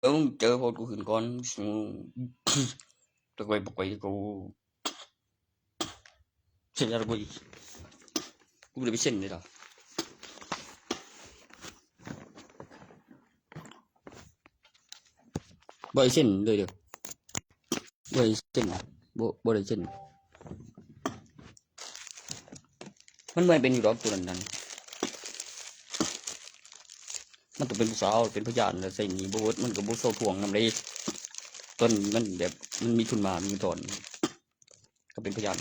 มึงเจอพอกูขึ้นก่อนตะกวยปกวยกูเสียแล้วกูเลยไปเส้นเลยล่ะบ่ได้เส้นเลยเด้อบ่ได้เส้นบ่ได้เส้นมันบ่เป็นอยู่ดอกตัวนั้นมันต้องเป็นผู้สาวเป็นพยานแล้วใส่นี่บ่มันก็บ่เซาถ่วงนำได้ต้นมันแบบมันมีทุนมามีถอนก็เป็นพยาน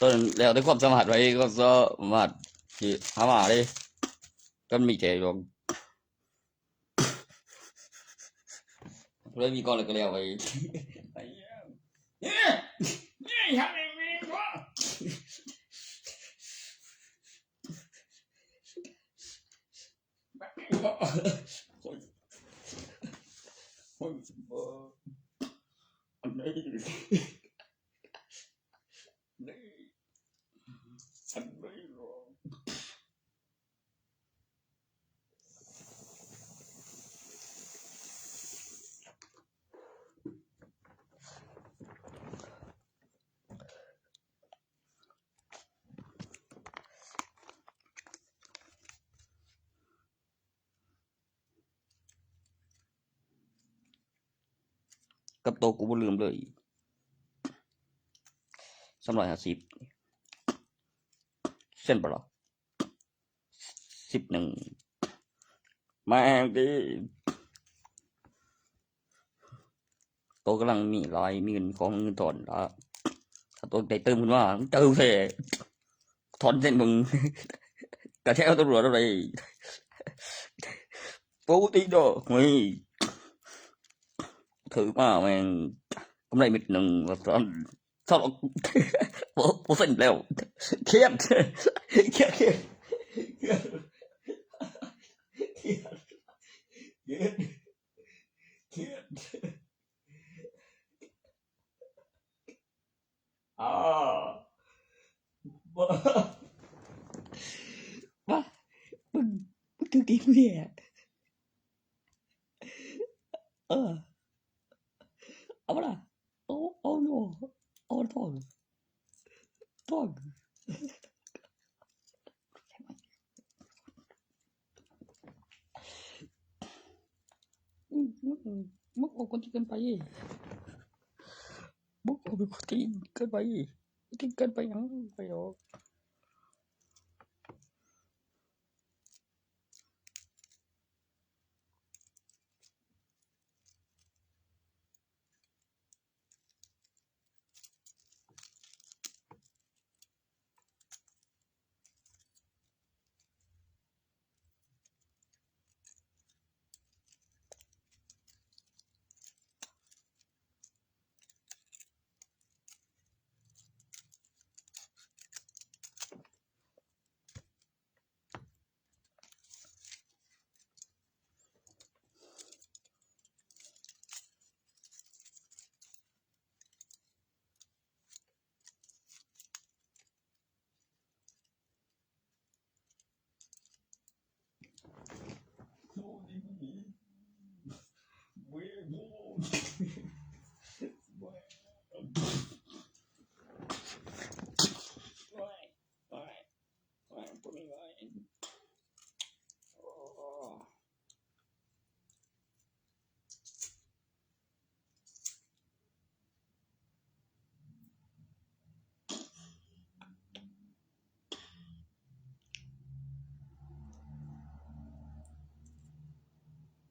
ต้นแล้วได้ความสามารถไว้ก็สามารถสิหามาได้ต้นมีแก่ดอกเลยมีก่อนแล้วก็แล้วไว้เนี่ยทำเองบ่อันนี้กับโตกูบ่ลืมเลย350เส้นบ่ล่ะ11มาดิโตกำลังมีรายมีเงินของเงินถอนละถ้าโตได้เติมขึ้นมาเติมแท้ถอนเส้นมึงกระแทกตำรวจอะไรปกติดอกเฮ้ยถือมาแม่งกำไรเม็ดนึงแล้วตอนบ่เส้นแล้วเครียดว่ามึงถึงตีกูเนี่ยเอาล่ะเอาโนเอาทองมึงเอาคนที่เกินไปมึงเอาเป็นคนที่เกินไปที่เกินไปยังไปหรอก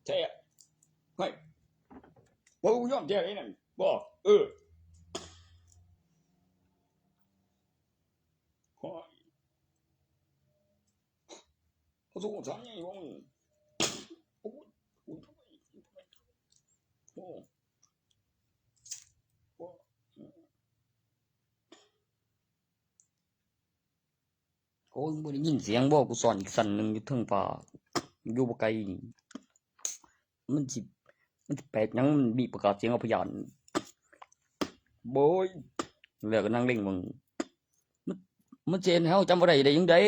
ใช่เฮ้ยบ่ยอมแท้ไอ้นั่นบ่เขาสู้สามใหญ่บ่มึงโอ้ยบ่ได้ยินเสียงบ่กูสอนอีกสั่นนึงอยู่เทิงฟ้าอยู่บ่ไกลมันสิแปลกหยังมันมีประกาศเสียงเอาพยานโบยแล้วก็นั่งเล่งมึงมันเจนเฮาจำบ่ได้จังได๋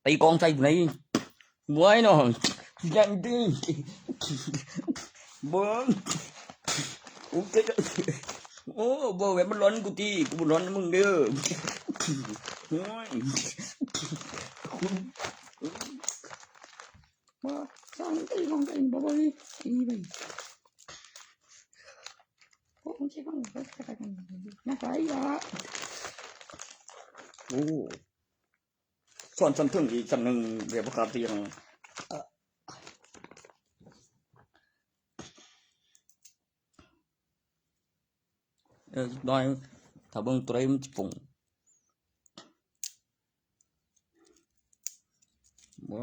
ตีกองใส่ไหนมวยเนาะยังดี เบิ่งโอเคโอ้บ่แม่นมันร้อนกูติกูบ่ร้อนมึงเด้อโอ้ยบ่สั่งไอ้ของกันบ่บ่นี่ไปโอ้ใช่ของไปกันนะไปล่ะโอ้สอนถึงอีกนึงเรียกว่าเตียงน้อยถ้าเบิ่งตัวใดมันสิปุ่งบ่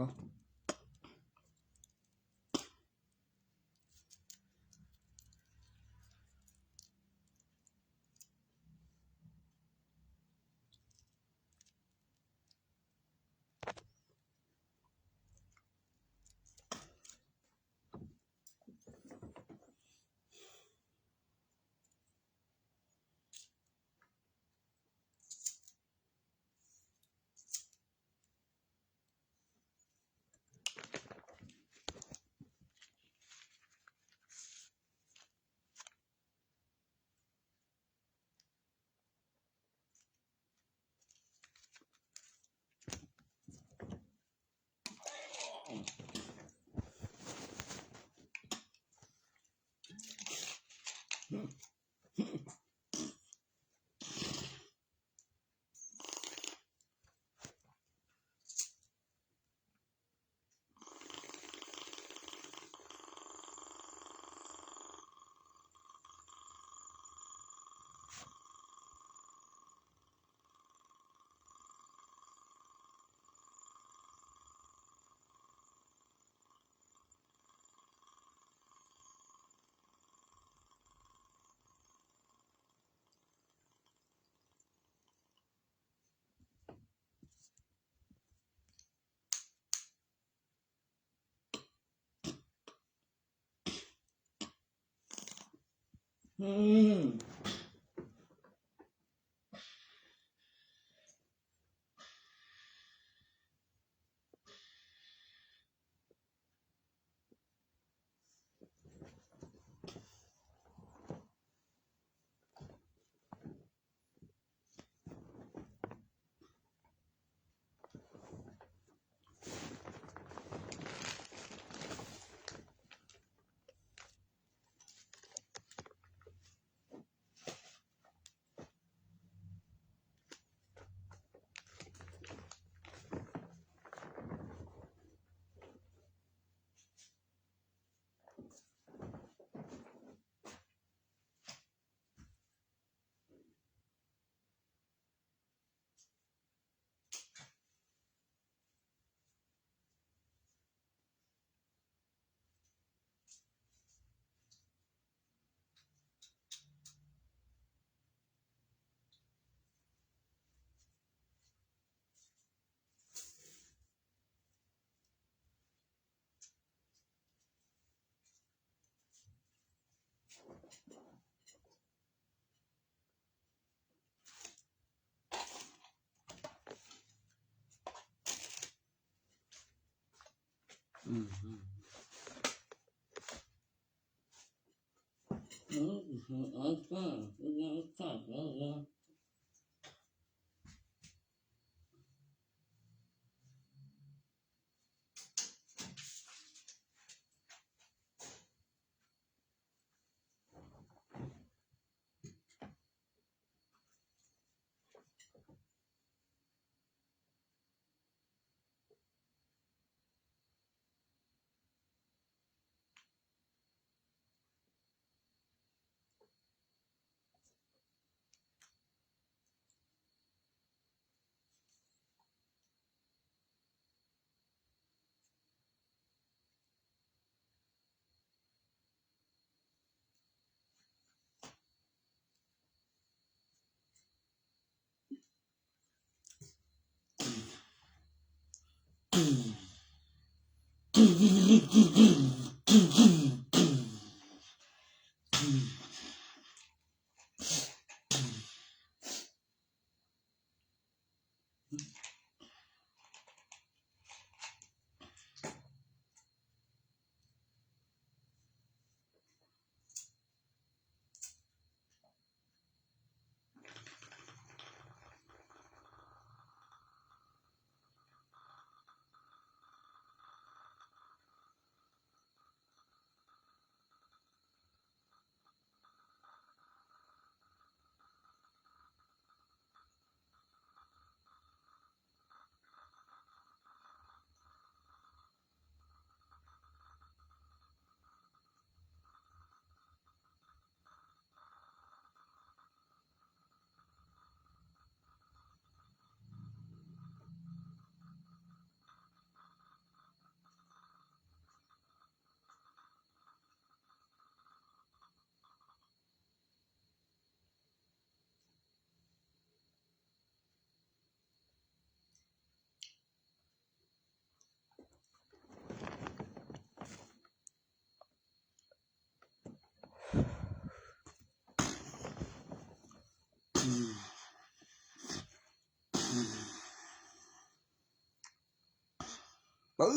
ปึ๊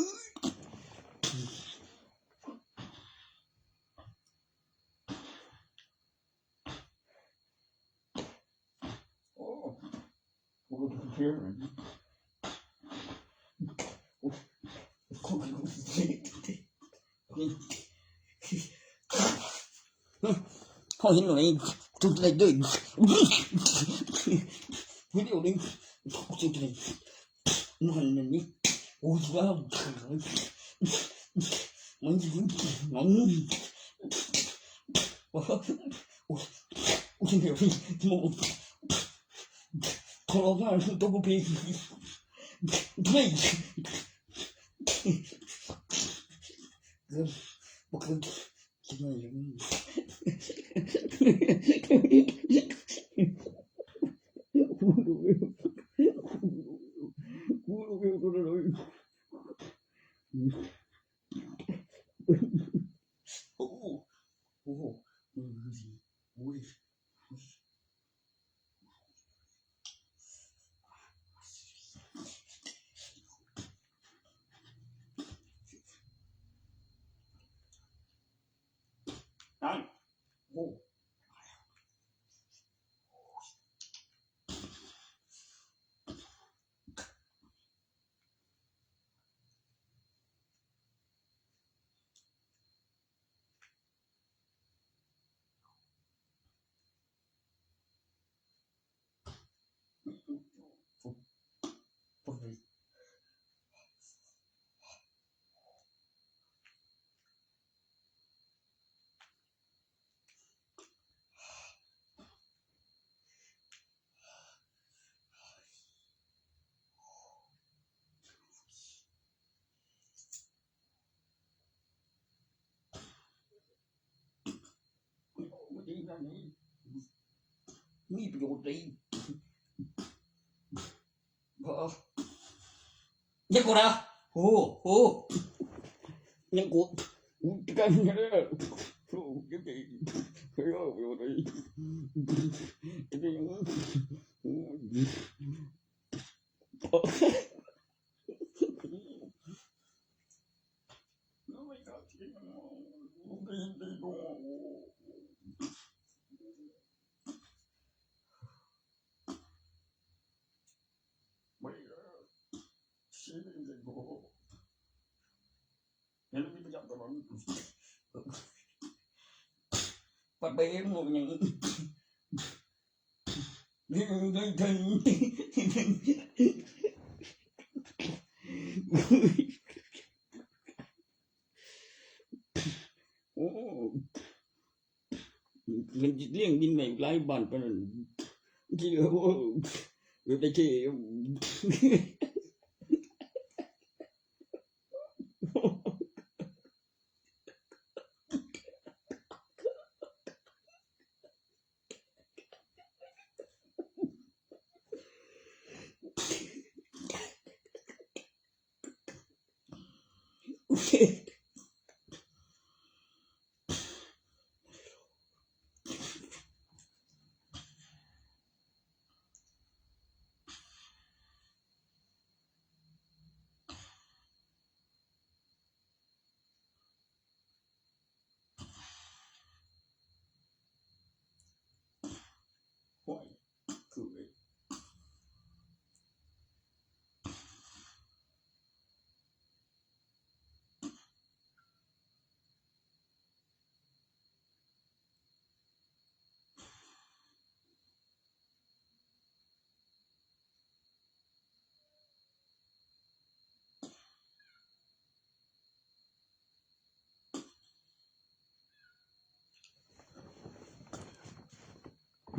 โอ้โอ้เที่ยวเขาเห็นหน่อยจุดอะไรด้วยวิดีโอนี้จุดอะไรมันนี่โอ้ว้าวมันจะมันโอ้โอ้เดี๋ยวพี่โมทรมานตัวกูพี่ไม่บอกเลยจะไม่ยังโอ้ดีนะนี่มีประโยชน์ดีพอยังกูนะโอ้โหยังกูกันเนี่ยโอ้ยังไงเฮ้ยประโยชน์ดียังยังไม่ได้ที่ดีดูไม่ได้ชีวิตดีดูยังมีประโยชน์ตลอดปัดไปเองหมดยังนี่ได้ทันโอ้มันเลี้ยงดินใหม่หลายบ้านปานนั้นที่โอ้ได้ที่โอ้ยคือ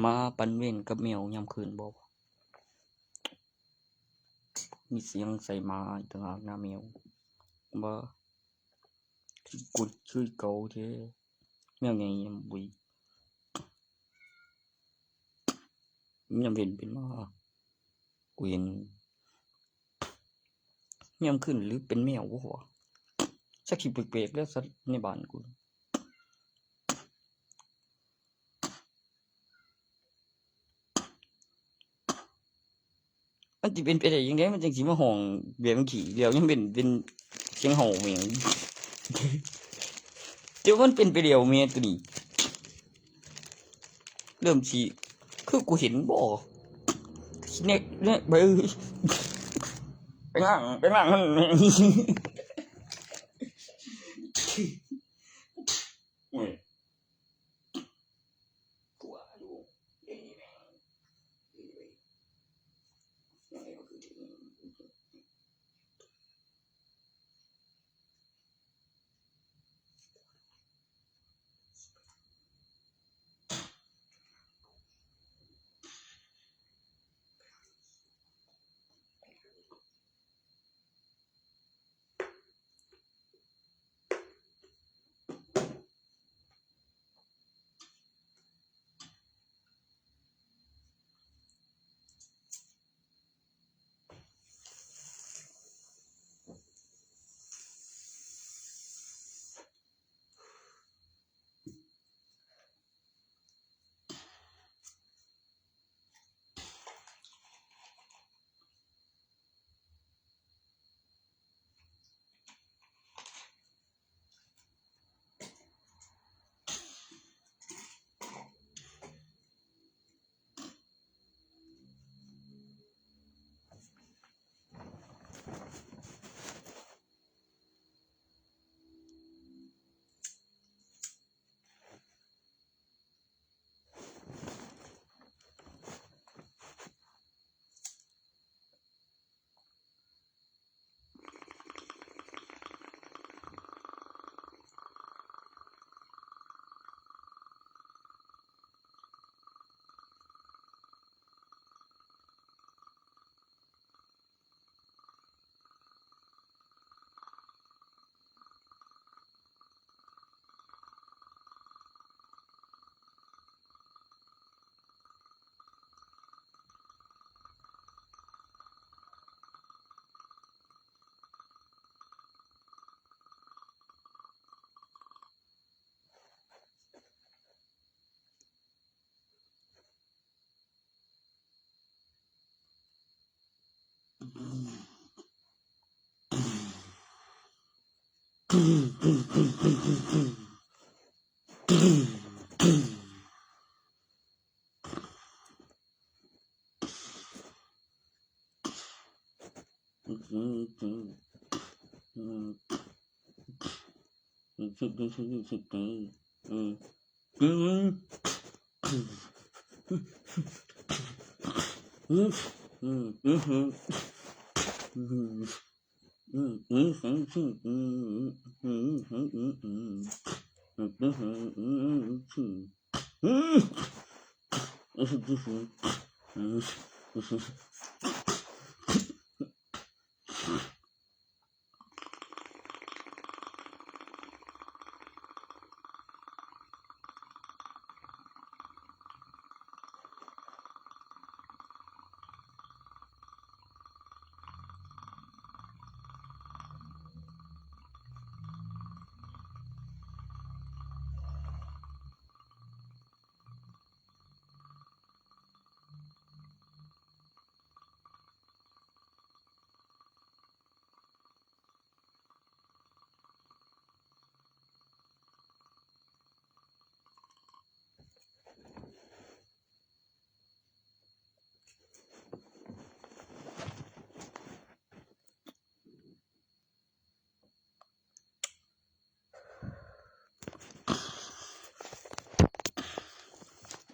มาปันเว้นกับแมวยามคืนบ่มีเสียงใส่มาอีกต่างหากนะแมวบ่กุดคือเก่าแท้แมวใหญ่ยังบ่ยามเว้นเป็นมากูเห็นยามคืนหรือเป็นแมวบ่วะสักสิแปลกๆแล้วสัตว์ในบ้านกูไป มันสิเป็นไปได้จังได๋มันจังสิมาห้องแบบมันขี้แล้วยังเป็นเสียงเห่าแม่งเดี๋ยวมันเป็นไปแล้วแม่ตัวนี้เริ่มสิคือกูเห็นบ่สิเนี่ยไปนั่งมันโอ้ยกลัวอยู่เดี๋ยวนี้แม่งยังไงก็คือ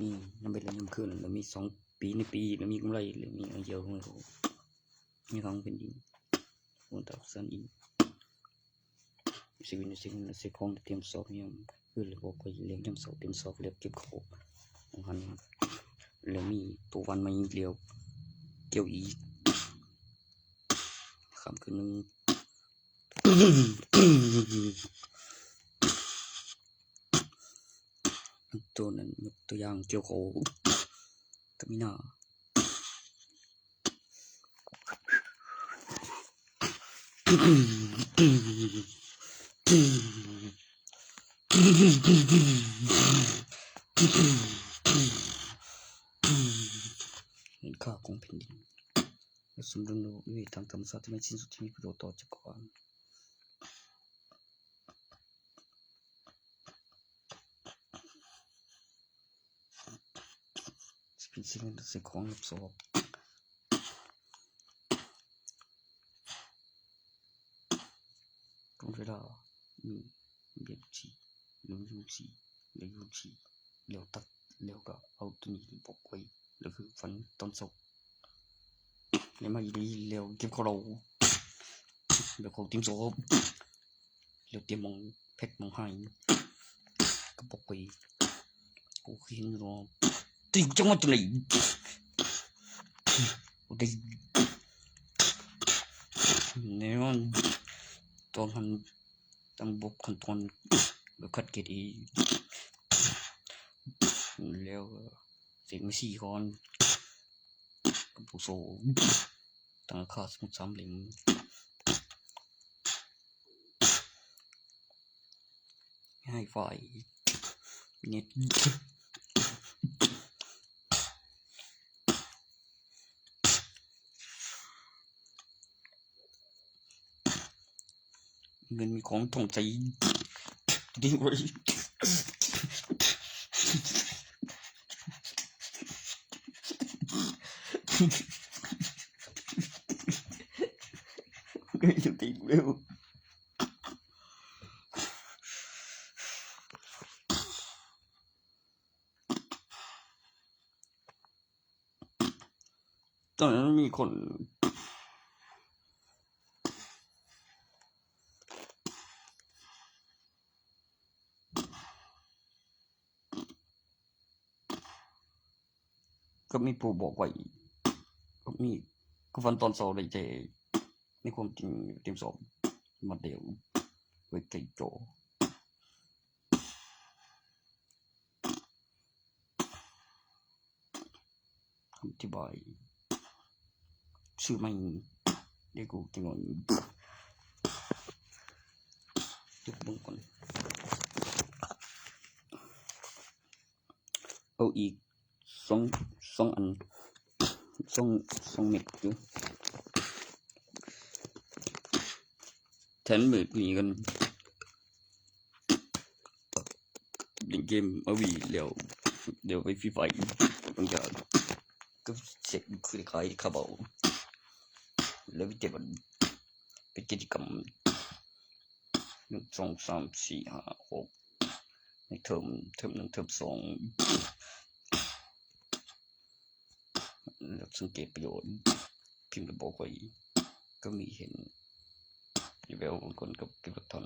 นี่นำไปแล้วยามคืนแล้วมี2ปีในปีแล้วมีกำไรแล้วมีเยอะของเขามีของเป็นดินคนตักสันอินสิ่งของเตรียมสอบเนี่ยคือระบบก็เลี้ยงจำสอบเตรียมสอบเรียบเก็บของหันแล้วมีตัววันมายิงเดียวเกี่ยวอีกคำคือนึงตัวนั้นยกตัวอย่างเกี่ยวกับก็มีหน้าค่าของแผ่นดิน และสมดุลระบบนิเวศทางธรรมชาติที่ไม่สิ้นสุดที่มีประโยชน์ต่อจักรวาลเป็นสิ่งที่สิ่งของรับสอบตรงเวลาเบียดชีเรื่องยูชีเรื่องยูชีเลี้ยวตัดเลี้ยวก็เอาตัวนี้บอกไว้แล้วคือฟันต้นศกแล้วมาอีดีเลี้ยวเก็บเขาเราเดี๋ยวเขาเตรียมศพเลี้ยวเตรียมมองเพชรมองให้ก็บอกไว้กูเห็นรอตีจังหวะตัวไหนได้เนี่ยมันตอนมันตั้งบกขั้นตอนแบบคัดเกตอีแล้วเสียงไม่สี่คนกับผู้โซ่ตั้งค่าสมุด3 เหลี่ยมให้ไฟเน็ตเงินมีของต้องใจดีไว้เงินอยู่ตีเร็วตอนนั้นมีคนก็มีผู้บอกไว้ก็มีก็ฟันตอนสอบเลยแต่ในความจริงเตรียมสอบมาเดียวไว้ไกลโจอธิบายชื่อไม่เดี๋ยวกูจะงอนจุดลงก่อนเอาอีกสองอันสองเม็ดอยู่แทนเม็ดมีกันเล่นเกมเอาวีเดี๋ยวไปฟรีไฟบางอย่างก็เสร็จคือขายคาร์บอนแล้ววิจัยมันเป็นกิจกรรม1 2 3 4 5 6ในเทอม1เทอม2แล้วสังเกตประโยชน์พิมพ์ระบบไว้ก็มีเห็นอยู่แล้วบางคนก็เก็บหลักฐาน